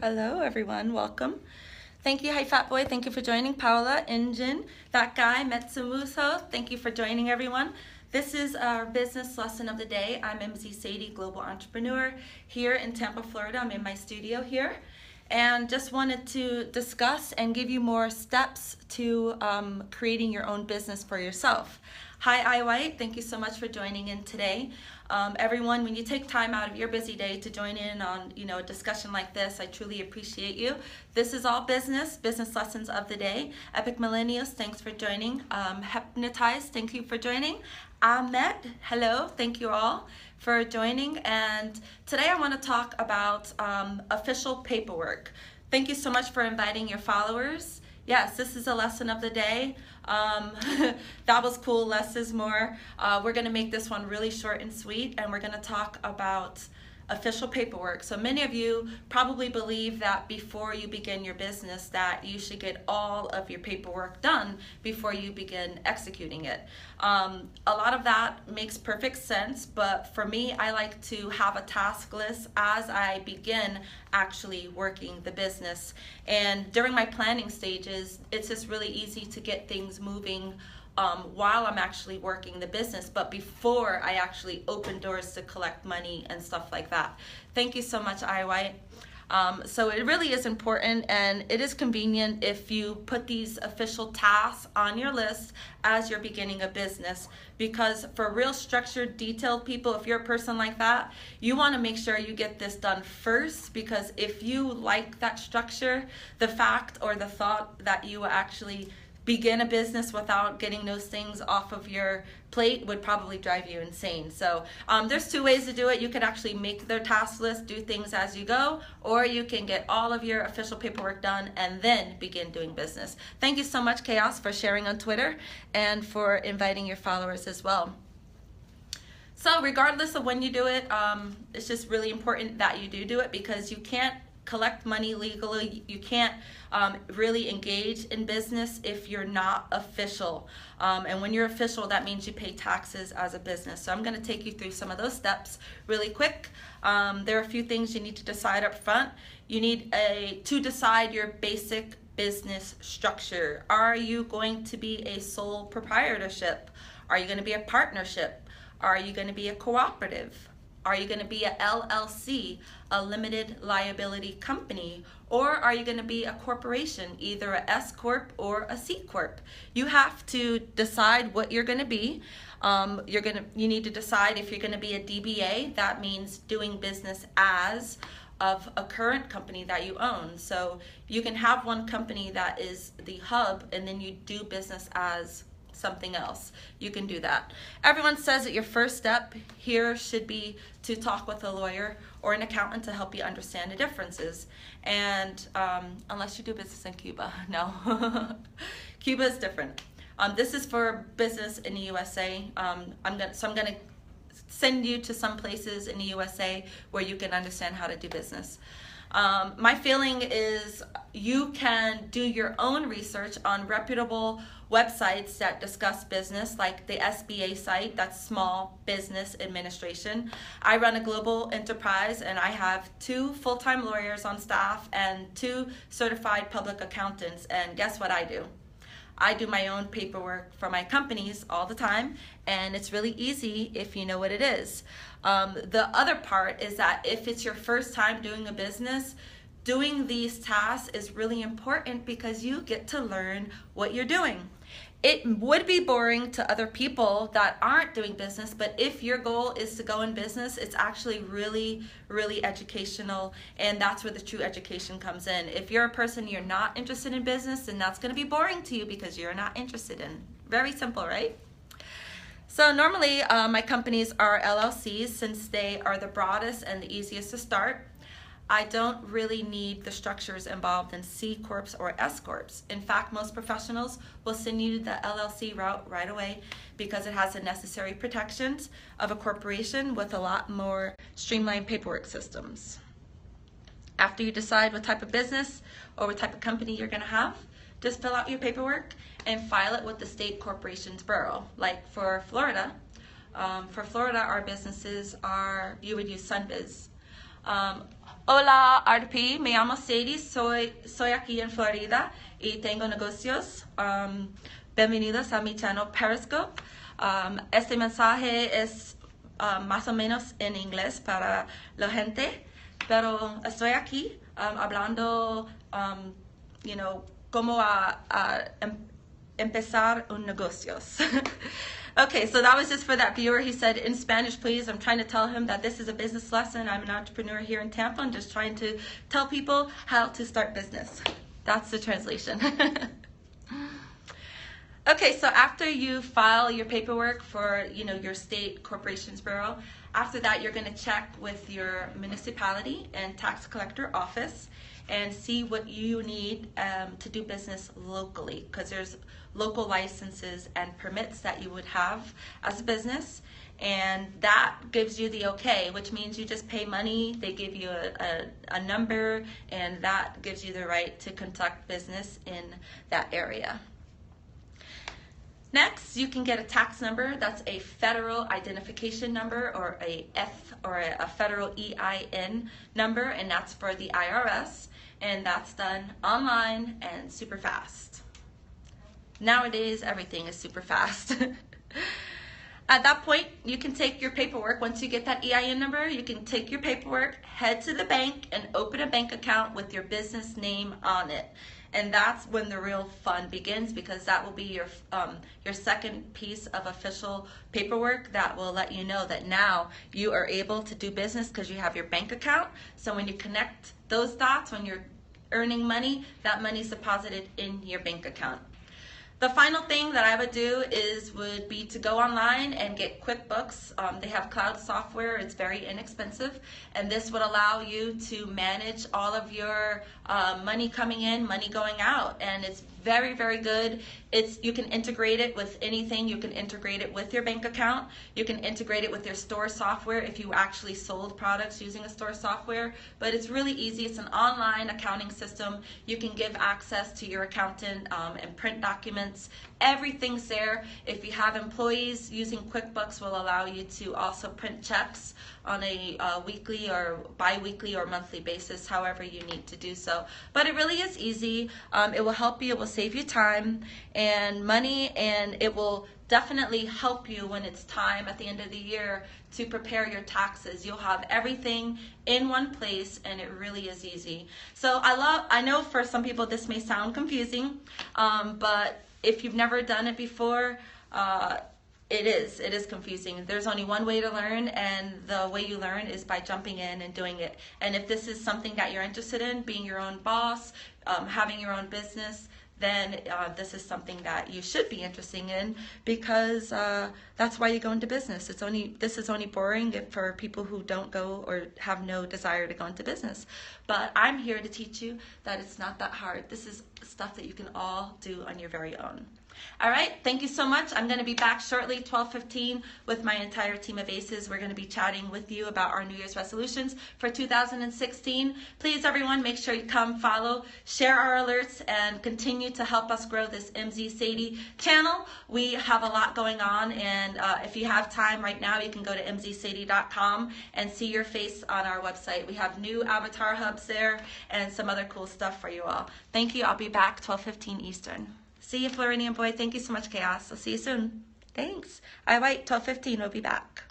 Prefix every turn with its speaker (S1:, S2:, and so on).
S1: Hello, everyone. Welcome. Thank you. Hi, Fat Boy. Thank you for joining. Paola, Injin, that guy, Metsumuso. Thank you for joining, everyone. This is our business lesson of the day. I'm MZ Sadie, global entrepreneur here in Tampa, Florida. I'm in my studio here and just wanted to discuss and give you more steps to creating your own business for yourself. Hi, I White. Thank you so much for joining in today. Everyone, when you take time out of your busy day to join in on a discussion like this, I truly appreciate you. This is all business lessons of the day. Epic Millennials, thanks for joining. Hypnotized, thank you for joining. Ahmed, hello, thank you all for joining. And today I want to talk about official paperwork. Thank you so much for inviting your followers. Yes, this is a lesson of the day. That was cool, less is more. We're gonna make this one really short and sweet, and we're gonna talk about official paperwork. So many of you probably believe that before you begin your business that you should get all of your paperwork done before you begin executing it. A lot of that makes perfect sense, but for me, I like to have a task list as I begin actually working the business. And during my planning stages, it's just really easy to get things moving while I'm actually working the business, but before I actually open doors to collect money and stuff like that. Thank you so much, I White. So it really is important, and it is convenient if you put these official tasks on your list as you're beginning a business, because for real structured, detailed people, if you're a person like that, you want to make sure you get this done first, because if you like that structure, the fact or the thought that you will actually begin a business without getting those things off of your plate would probably drive you insane. So there's two ways to do it. You could actually make their task list, do things as you go, or you can get all of your official paperwork done and then begin doing business. Thank you so much, Chaos, for sharing on Twitter and for inviting your followers as well. So regardless of when you do it, it's just really important that you do it, because you can't collect money legally. You can't really engage in business if you're not official. And when you're official, that means you pay taxes as a business. So I'm going to take you through some of those steps really quick. There are a few things you need to decide up front. You need to decide your basic business structure. Are you going to be a sole proprietorship? Are you going to be a partnership? Are you going to be a cooperative? Are you going to be a LLC, a limited liability company, or are you going to be a corporation, either a S Corp or a C Corp? You have to decide what you're going to be. You need to decide if you're going to be a DBA. That means doing business as of a current company that you own. So you can have one company that is the hub, and then you do business as something else. You can do that. Everyone says that your first step here should be to talk with a lawyer or an accountant to help you understand the differences. And unless you do business in Cuba, no. Cuba is different. This is for business in the USA. I'm gonna send you to some places in the USA where you can understand how to do business. My feeling is you can do your own research on reputable websites that discuss business, like the SBA site, that's Small Business Administration. I run a global enterprise, and I have 2 full-time lawyers on staff and 2 certified public accountants, and guess what I do? I do my own paperwork for my companies all the time, and it's really easy if you know what it is. The other part is that if it's your first time doing a business, doing these tasks is really important because you get to learn what you're doing. It would be boring to other people that aren't doing business, but if your goal is to go in business, it's actually really, really educational, and that's where the true education comes in. If you're a person you're not interested in business, then that's going to be boring to you because you're not interested in. Very simple, right? So normally my companies are LLCs, since they are the broadest and the easiest to start. I don't really need the structures involved in C Corps or S Corps. In fact, most professionals will send you the LLC route right away because it has the necessary protections of a corporation with a lot more streamlined paperwork systems. After you decide what type of business or what type of company you're going to have, just fill out your paperwork and file it with the state corporations bureau. Like for Florida, our businesses are, you would use SunBiz. Hola RP, me llamo Sadie, soy aquí en Florida y tengo negocios. Bienvenidos a mi channel Periscope. Este mensaje es más o menos en inglés para la gente, pero estoy aquí hablando, cómo empezar un negocios. Okay, so that was just for that viewer. He said, in Spanish, please. I'm trying to tell him that this is a business lesson. I'm an entrepreneur here in Tampa. I'm just trying to tell people how to start business. That's the translation. Okay, so after you file your paperwork for, your state corporations bureau, after that you're going to check with your municipality and tax collector office and see what you need to do business locally, because there's local licenses and permits that you would have as a business, and that gives you the okay, which means you just pay money, they give you a number, and that gives you the right to conduct business in that area. Next, you can get a tax number. That's a federal identification number, or a federal EIN number, and that's for the IRS, and that's done online and super fast. Nowadays, everything is super fast. At that point, you can take your paperwork. Once you get that EIN number, you can take your paperwork, head to the bank, and open a bank account with your business name on it. And that's when the real fun begins, because that will be your second piece of official paperwork that will let you know that now you are able to do business because you have your bank account. So when you connect those dots, when you're earning money, that money is deposited in your bank account. The final thing that I would do would be to go online and get QuickBooks. They have cloud software. It's very inexpensive, and this would allow you to manage all of your money coming in, money going out, and it's very, very good. You can integrate it with anything. You can integrate it with your bank account. You can integrate it with your store software if you actually sold products using a store software. But it's really easy. It's an online accounting system. You can give access to your accountant and print documents. Everything's there. If you have employees, using QuickBooks will allow you to also print checks on a weekly or bi-weekly or monthly basis, however you need to do so. But it really is easy. It will help you. It will save you time and money, and it will definitely help you when it's time at the end of the year to prepare your taxes. You'll have everything in one place, and it really is easy. So I know for some people this may sound confusing, but if you've never done it before, it is confusing. There's only one way to learn, and the way you learn is by jumping in and doing it. And if this is something that you're interested in, being your own boss, having your own business, then this is something that you should be interested in, because that's why you go into business. This is only boring for people who don't go or have no desire to go into business. But I'm here to teach you that it's not that hard. This is stuff that you can all do on your very own. All right, thank you so much. I'm going to be back shortly, 12:15, with my entire team of aces. We're going to be chatting with you about our New Year's resolutions for 2016. Please, everyone, make sure you come, follow, share our alerts, and continue to help us grow this MZ Sadie channel. We have a lot going on, and if you have time right now, you can go to mzsadie.com and see your face on our website. We have new avatar hubs there and some other cool stuff for you all. Thank you. I'll be back 12:15 Eastern. See you, Floridian boy. Thank you so much, Chaos. I'll see you soon. Thanks. I wait till 12:15. We'll be back.